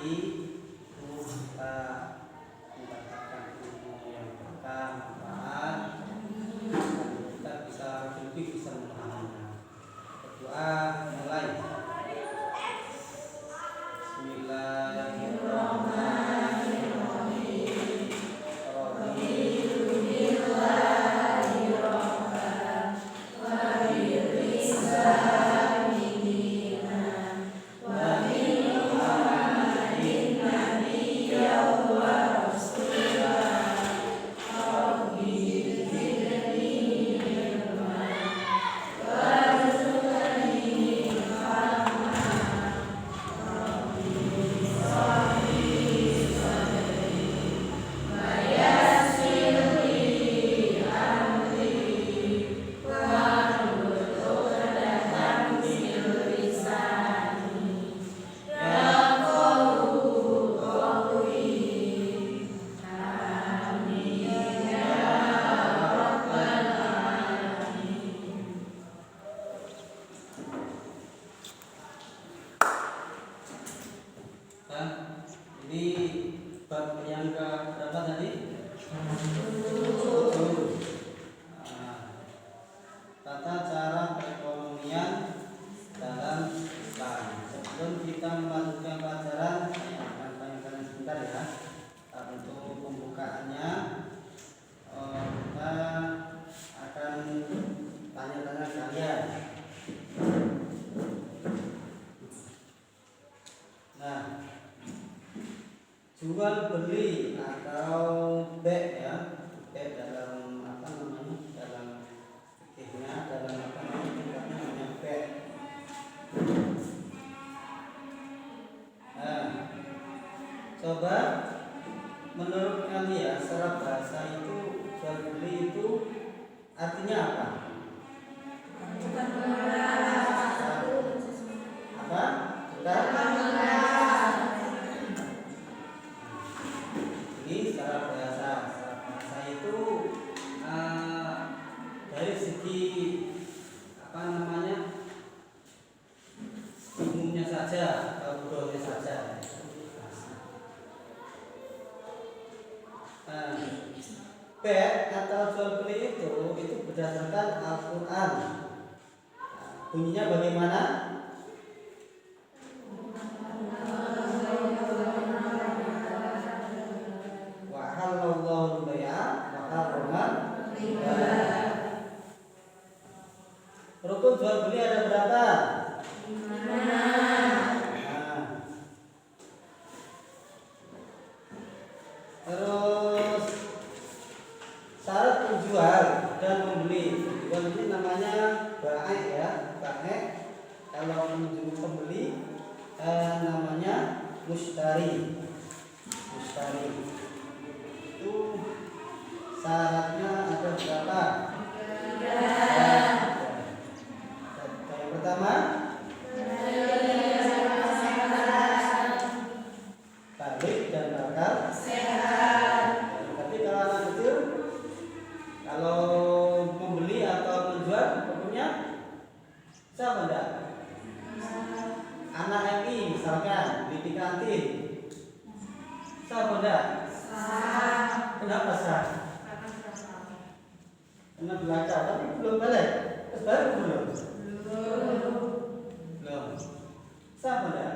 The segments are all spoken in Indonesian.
tadi itu kita mendapatkan ilmu yang berkah, manfaat, dan kita bisa lebih bisa memahaminya. Berdoa mulai. Ini bab yang ke berapa tadi? 7. Tata cara perekonomian dalam Islam. Sebelum kita melanjutkan pelajaran, saya akan tanyakan sebentar ya. Untuk pembukaannya kita akan tanya-tanya kalian. Nah, jual beli atau be ya, be dalam apa namanya, dalam fikihnya, dalam apa namanya be. Nah, coba menurut kalian secara bahasa itu jual beli itu artinya apa? Apa? Ini secara bahasa itu dari segi apa namanya umumnya saja atau budaya saja. Be' atau jual beli itu berdasarkan Al-Quran. Bunyinya bagaimana? Rukun jual beli ada berapa? 5. Terus syarat penjual dan membeli. Jual beli namanya baik ya, baik. Kalau pembeli namanya mustari. Itu syaratnya ada berapa? 3. Yang pertama balik dan bakal sehat. Tapi kalau anak kecil, kalau membeli atau menjual pokoknya siapa enggak? Anak MI misalkan di kantin, siapa enggak? Kenapa sah? Karena belajar, tapi belum balik. Baru belum. Sah enggak?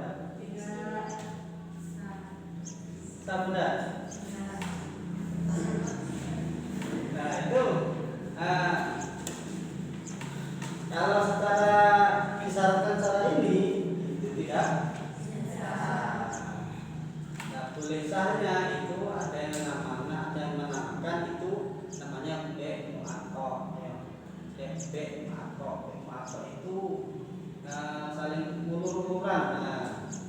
Sah enggak? Nah itu kalau secara disyaratkan cara ini itu tidak boleh sahnya. Itu ada yang menamakan itu namanya be' mu'aqqah ya. Be' mu'aqqah itu saling ngulur-nguluran,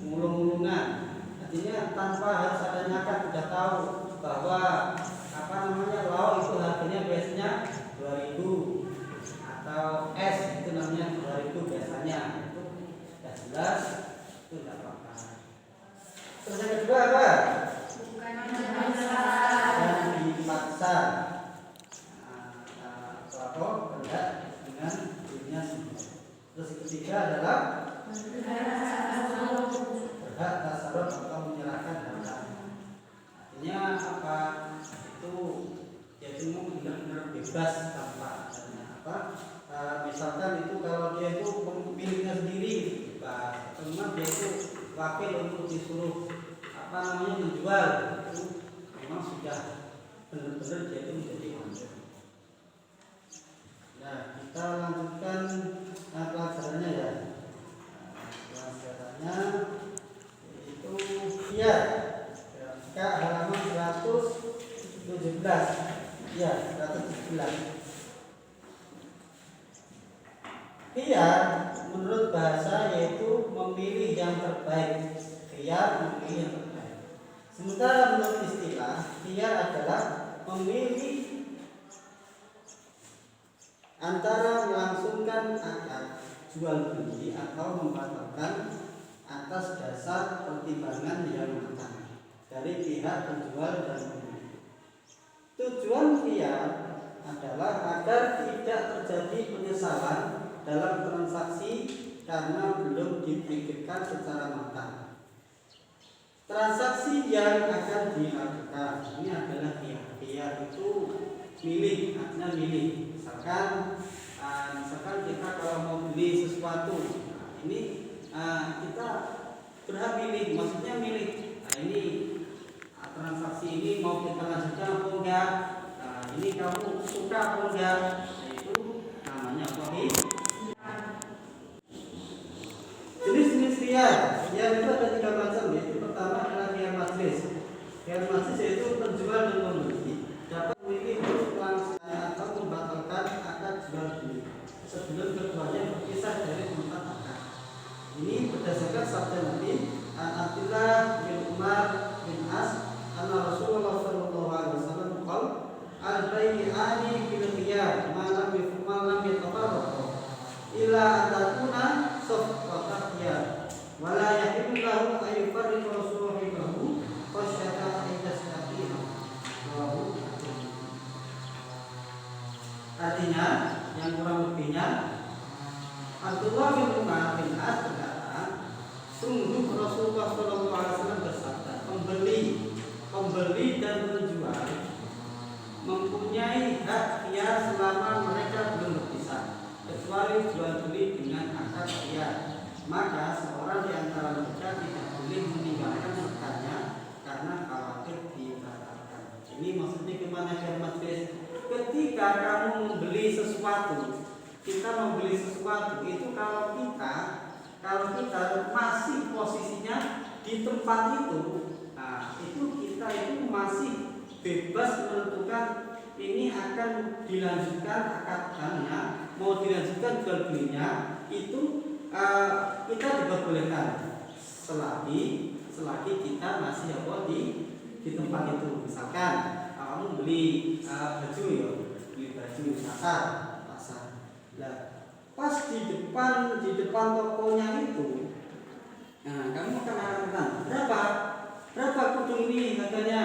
ngulung-ngulungan. Artinya tanpa harus ada nyakat sudah tahu bahwa apa namanya lauk itu harganya biasanya 2.000 atau es itu namanya 2.000 biasanya. Itu sudah jelas, itu tidak apa-apa. Terus yang kedua apa? Dan dipaksa. Atau hendak dengan dirinya sendiri. Terus yang ketiga adalah berhak tasarruf atau menyerahkan itu mau benar-benar bebas tanpa adanya apa, misalkan itu kalau dia itu pemiliknya sendiri bebas, teman dia itu wakil untuk disuruh apa namanya menjual, itu memang sudah benar-benar dia itu menjadi owner. Nah, kita lanjutkan pelajarannya ya. Pelajarannya itu ya, halaman 117 ya, 117. Khiyar menurut bahasa yaitu memilih yang terbaik. Khiyar memilih yang terbaik. Sementara menurut istilah, khiyar adalah memilih antara melangsungkan akad jual beli atau membatalkan atas dasar pertimbangan yang matang dari pihak penjual dan pembeli. Tujuan khiyar adalah agar tidak terjadi penyesalan dalam transaksi karena belum dipikirkan secara matang. Transaksi yang akan dilakukan ini adalah khiyar. Khiyar itu milih, artinya milih. Misalkan kita kalau mau beli sesuatu, ini kita berhak milih, maksudnya milih. Ini transaksi ini mau kita lanjutkan atau enggak? Ini kamu suka atau enggak? Itu namanya khiyar. Jenis-jenis khiyar itu ada 3 macam, yaitu pertama adalah khiyar majlis. Khiyar majlis yaitu penjual dan pembeli dapat memilih untuk langsung atau membatalkan akad jual beli sebelum keduanya berpisah dari tempat akad. Ini berdasarkan sabda Nabi Abdullah bin Umar bin As, anna Rasulullah sallallahu alaihi wasallam qala al-bai'ani bil khiyar ma lam yatafarraqa illa an takuna safqatan khiyar wa la yahillu lahu an yufarriqa rasuluhu khasyata an yastaqima. Artinya, yang kurang lebihnya, Abdullah bin Umar bin As berkata, sungguh Rasulullah SAW bersabda, pembeli dan penjual mempunyai hak khiyar selama mereka belum berpisah, kecuali jual beli dengan akad khiyar. Maka seorang di antara mereka tidak boleh meninggalkan rekannya karena khawatir dibatalkan. Ini maksudnya kemana khiyar majlis? Ketika kamu membeli sesuatu, kita membeli sesuatu itu kalau kita masih posisinya di tempat itu, itu kita itu masih bebas menentukan ini akan dilanjutkan akadnya, mau dilanjutkan jual belinya, itu kita diperbolehkan selagi kita masih di tempat itu. Misalkan kamu beli baju ya, beli baju pasar. Nah, pas di depan tokonya itu, nah kamu akan mengatakan berapa kudung ini harganya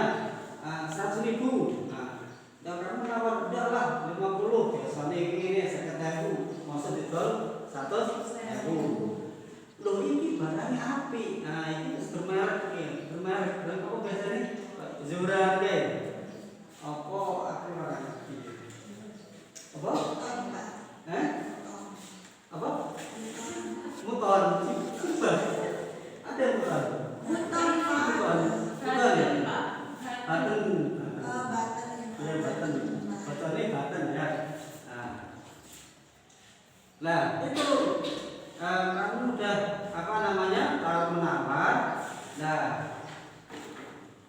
100.000. Nah, dan kamu nawar udahlah 50, biasanya ini 50.000, maksud dijual 100.000. Loh ini barangnya api. Nah ini bermerek berapa biasanya? Zura deh. Apa aku orang apa? Apa? Motor. Ada motor. Motor ya? Baten. Ya Baten. Baten ya. Nah itu kamu udah tahu menawar. Nah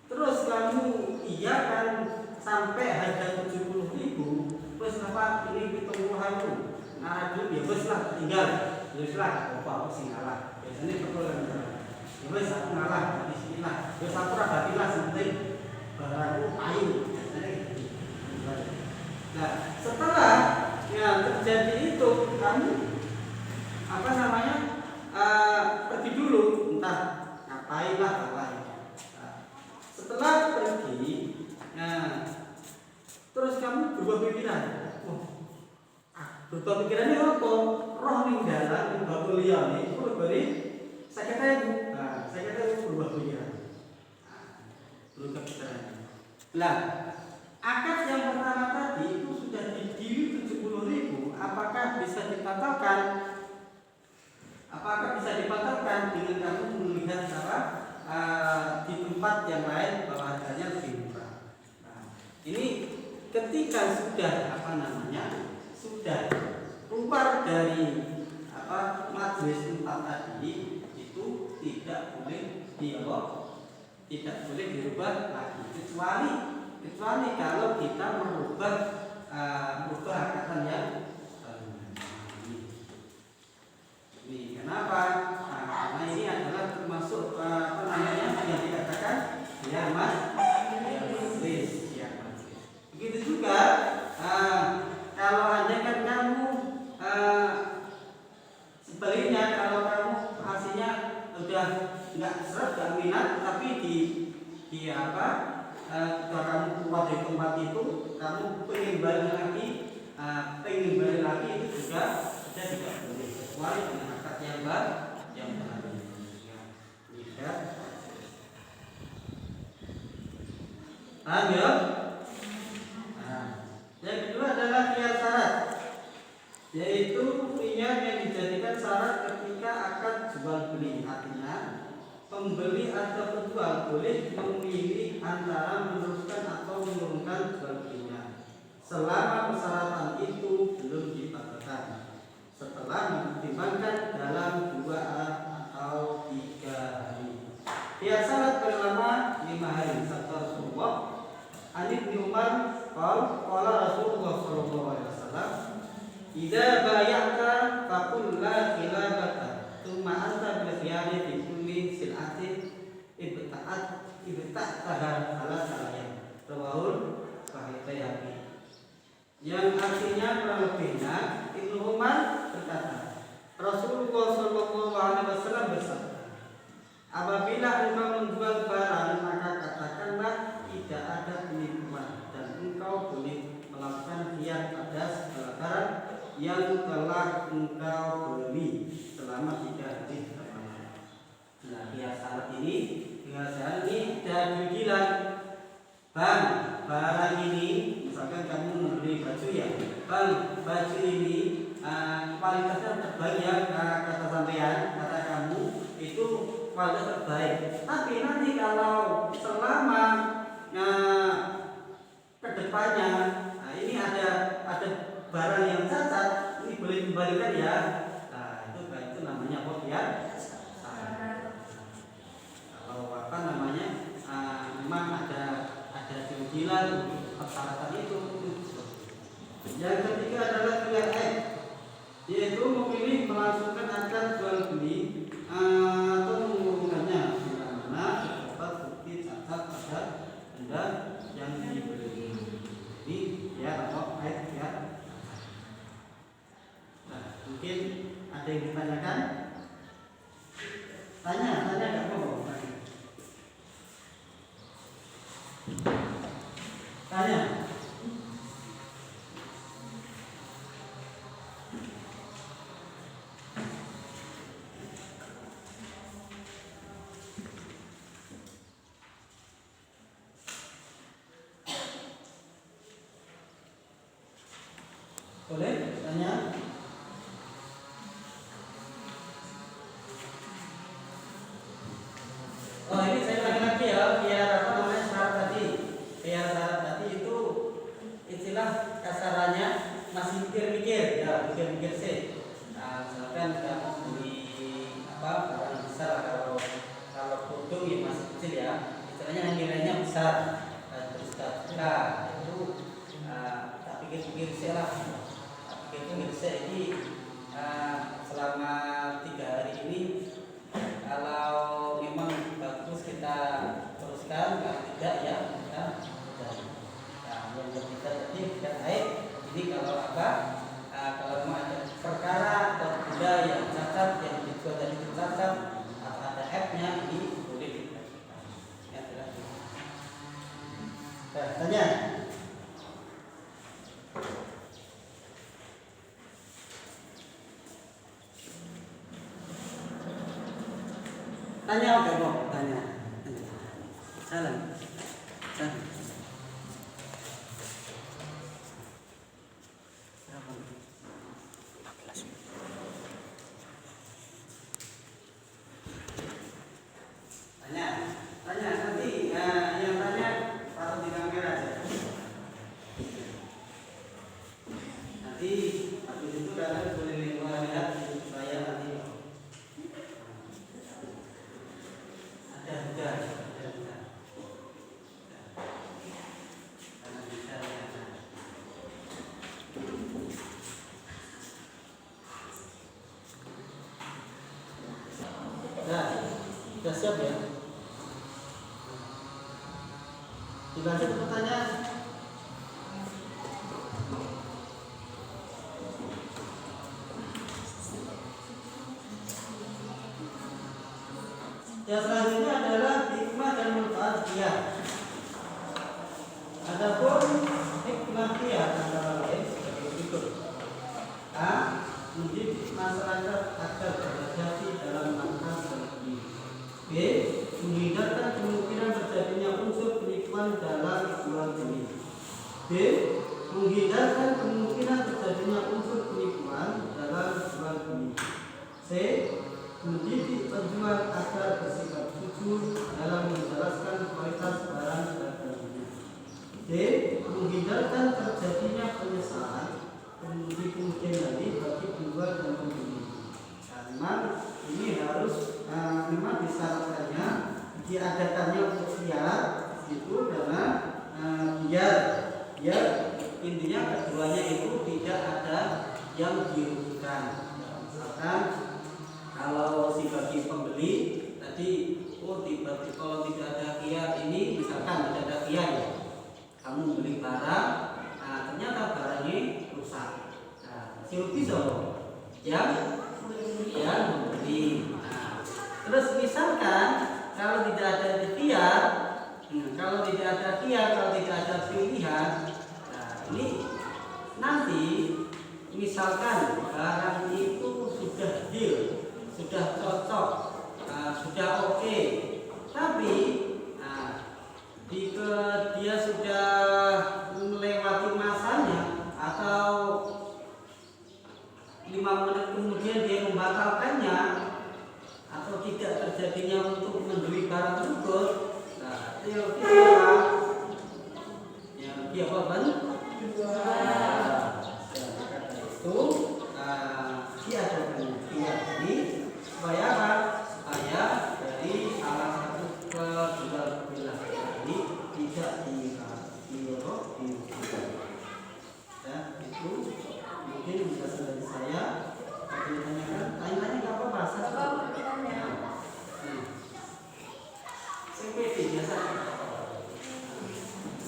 terus kamu iya kan sampai harga 70.000, terus apa ini 70.000, nah dulu ya bos lah tinggal, terus lah apa sih ngalah, biasanya pertolongan ya bos aku ngalah di sini lah, terus aku rabatilah penting barangku ayu, biasanya gitu. Nah setelah terjadi itu kamu pergi dulu, entah ngapain lah apa. Setelah pergi, terus kamu berubah pikiran. Berubah pikirannya apa? Roh ning dalan ning bakul liyane iku lebare 50.000. Nah, 50.000 berubah pikiran. Berubah pikiran. Lah, akad yang pertama tempat yang lain bahwa harganya lebih murah. Nah, ini ketika sudah sudah keluar dari majelis tempat tadi, itu tidak boleh dirubah lagi, kecuali kalau kita merubah akatan yang ini. Kenapa? Karena ini adalah termasuk yang dikatakan ya majlis. Begitu juga kalau andai kan kamu sebaliknya, kalau kamu hasilnya udah nggak seret, nggak minat, tapi ketika kamu keluar dari tempat itu, kamu pengen balik lagi itu juga tidak boleh, kecuali dengan akad yang baru. Ya. Paham ya? Yang kedua adalah khiyar syarat, yaitu khiyar yang dijadikan syarat ketika akad jual beli. Artinya pembeli atau penjual boleh memilih antara meneruskan atau menurunkan jual belinya selama persyaratan itu belum dibatalkan, setelah mempertimbangkan dalam 2 atau 3 hari. Khiyar syarat berlama 5 hari. Sabda Rasulullah, An Ibnu Umar qala Rasulullah sallallahu alaihi wasallam, "Idza bay'ata faqul la khilafata, tsumma anta bil khiyari fi kulli sil'atin ibta'taha ala salayyan." Rawahul Baihaqi. Yang artinya kurang lebihnya, Ibnu Umar berkata, Rasulullah sallallahu alaihi wasallam bersabda, apabila engkau menjual barang, maka katakanlah tidak ada penipuan, dan engkau boleh melakukan khiyar pada segala barang yang telah engkau beli selama 3 hari pertama. Nah, khiyar syarat ini ada dibilang, bang, barang ini, misalkan kamu membeli baju ya, bang, baju ini kualitasnya terbaik ya, kata sampean, kata kamu itu kualitas terbaik. Tapi nanti kalau selama kedepannya, ini ada barang yang cacat, ini boleh dikembalikan ya. Nah, itu namanya apa ya? Kalau memang ada jadilan persyaratan itu. Yang ketiga adalah khiyar aib, yaitu memilih melangsungkan akad jual beli atau mengurungkannya bila mana terdapat bukti cacat pada benda yang dibeli. Ini ya atau aib ya. Nah, mungkin ada yang ditanyakan? Tanya nggak apa-apa. Tanya. Boleh tanya? Oh, ini saya ulangi lagi ya, biar syarat tadi. Biar syarat tadi itu istilah kasarannya masih mikir-mikir ya, mikir-mikir sih. Nah, misalkan kamu beli barang besar, kalau produk ya masih kecil ya, istilahnya nilainya besar, terus itu tak pikir-pikir sih lah. Jadi selama 3 hari ini, kalau memang bagus kita teruskan, kalau tidak ya kita cari. Nah, yang ketiga tadi tidak baik. Ini kalau kalau memang ada perkara atau benda yang cacat, yang dijual tadi itu cacat atau ada app-nya, ini boleh dilakukan. Ya, tanya. Tanya apa kok? Tanya. Salam. Tanya nanti Dilanjut pertanyaan. Yang selanjutnya adalah hikmah dan manfaat qiyam. Adapun hikmah qiyam antara lain sebagai berikut: A. Mendidik masyarakat agar berhati-hati dalam makan dan minum. B. Menghindarkan kemungkinan terjadinya unsur penipuan dalam jual beli. B. Menghindarkan kemungkinan terjadinya unsur penipuan dalam jual beli. C. Mendidik penjual agar bersikap jujur dalam menjelaskan kualitas barang dagangannya. D. Menghindarkan terjadinya penyesalan di kemudian hari bagi penjual dan pembeli. Memang ini harus memang disyaratkannya diadakannya untuk qiyam itu karena biar intinya keduanya itu tidak ada yang dirugikan. Misalkan kalau si bagi pembeli tadi, tiba-tiba kalau tidak ada qiyam ini, misalkan tidak ada qiyam ya, kamu beli barang, ternyata barangnya rusak. Si rugi siapa? Yang membeli. Terus misalkan kalau tidak ada qiyam, kalau tidak ada pilihan, ini nanti misalkan barang itu sudah deal, sudah cocok, sudah oke, tapi dia sudah melewati masanya atau 5 menit kemudian dia membatalkannya atau tidak terjadinya untuk membeli barang tersebut, itu diadakan qiyam ini supaya apa? Supaya dari salah satu kedua belah ini tidak ya, itu mungkin bisa dari saya. Ditanyakan, tanya-tanya nggak apa-apa, CPT biasa.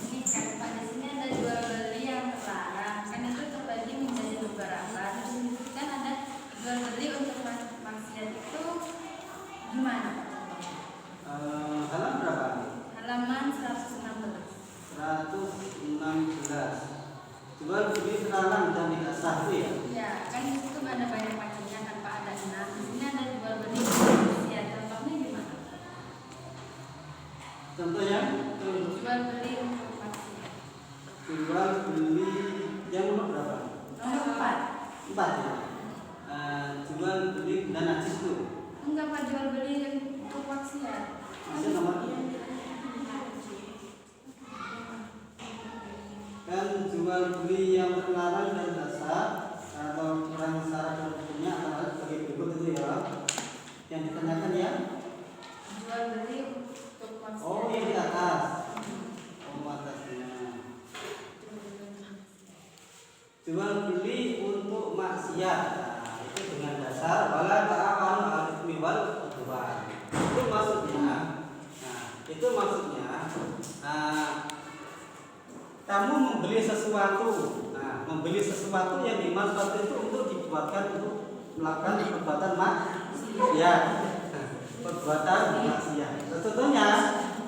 Ini kan Pak, di sini ada jual beli yang terlarang, kan itu terbagi menjadi beberapa. Terus kan ada jual beli untuk maksiat itu gimana Pak? Halaman berapa? Halaman 116. Jual beli terlarang dan tidak sah itu ya? Ya, kan itu ada banyak macamnya kan Pak, ada 6. Di sini ada jual beli maksiat. Contohnya gimana? Contohnya? Jual beli untuk maksiat. Jual beli yang nomor berapa? Nomor 4. 4 ya. Jual beli benda najis itu. Enggak Pak, jual beli yang untuk maksiat. Masih nomor? Kan jual beli yang terlarang dan dasar atau kurang syarat dan hukumnya adalah sebagai berikut itu ya. Yang ditanyakan ya? Jual beli untuk maksiat. Oh, ini di atas. Oh, atasnya. Jual beli untuk maksiat. Nah, itu dengan dasar wala ta'awanu 'alal itsmi wal 'udwan. Itu maksudnya kamu membeli sesuatu yang dimanfaatkan itu untuk dibuatkan untuk melakukan perbuatan maksiat. Perbuatan maksiat.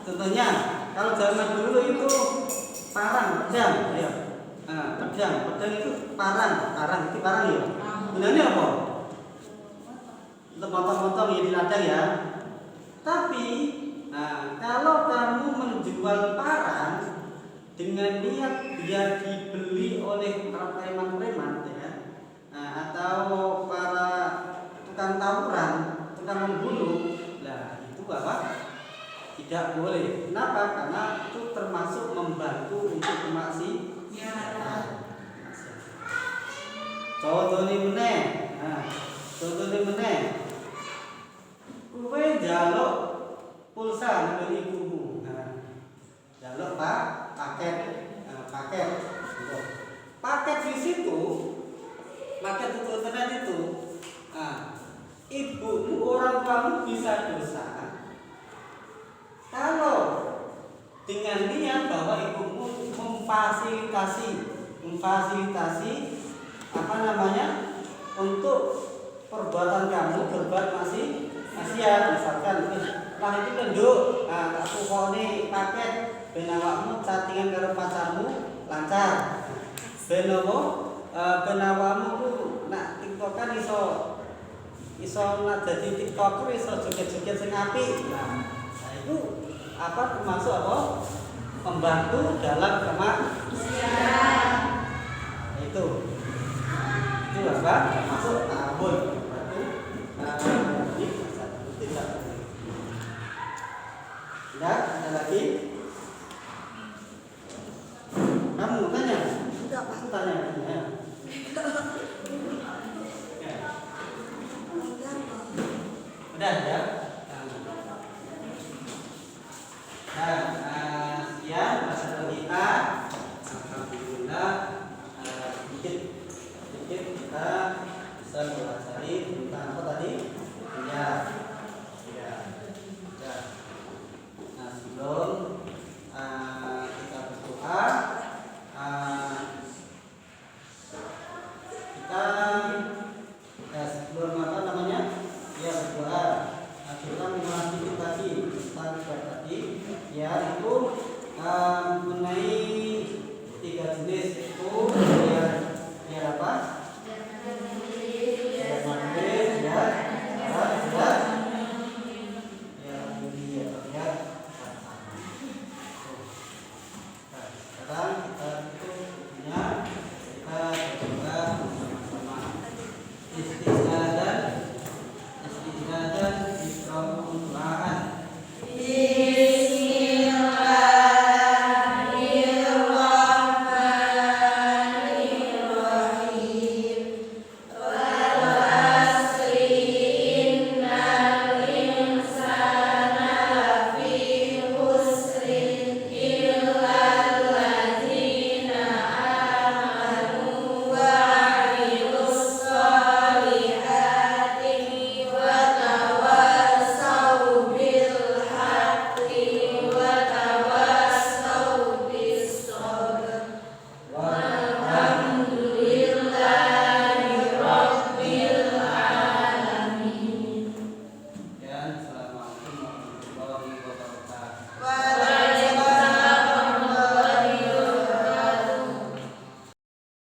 Contohnya kalau zaman dulu itu pedang ya. Pedang itu parang itu parang ya. Gunanya apa? Untuk motong-motong ya di ladang ya. Tapi kalau kamu menjual parang dengan niat biar dibeli oleh para preman-preman ya, atau para tukang tawuran, tukang membunuh, lah itu apa? Tidak boleh. Kenapa? Karena itu termasuk membantu untuk kemaksiatan. Contohnya meneh, kowe njaluk pulsa nang ibumu. Njaluk paket. Paket di situ, paket itu internet itu. Ibumu, orang tuamu bisa dosa kalau dengan niat bahwa ibumu memfasilitasi apa namanya untuk perbuatan kamu berbuat maksiat. Misalkan lah itu kenduk, tak tukone paket ben awakmu chattingan karo pacarmu lancar. Ben awakmu ku nak TikTokan iso nak jadi TikToker iso joget-joget sing apik. Nah, itu apa termasuk apa? Membantu dalam kemaksiatan. Itu apa? Termasuk ta'awun. Tidak. Ya, ada lagi? Kamu tanya? Enggak, Pak. Aku tanya. Ya. Udah ya. Nah, sekian bahasa kita. Alhamdulillah, sedikit kita bisa mempelajari tentang apa tadi? Ya. Nah, sebelum kita berdoa, sebelum apa namanya? Ya berdoa. Kita mengulas sedikit tadi tentang tadi, ya itu mengenai 3 jenis itu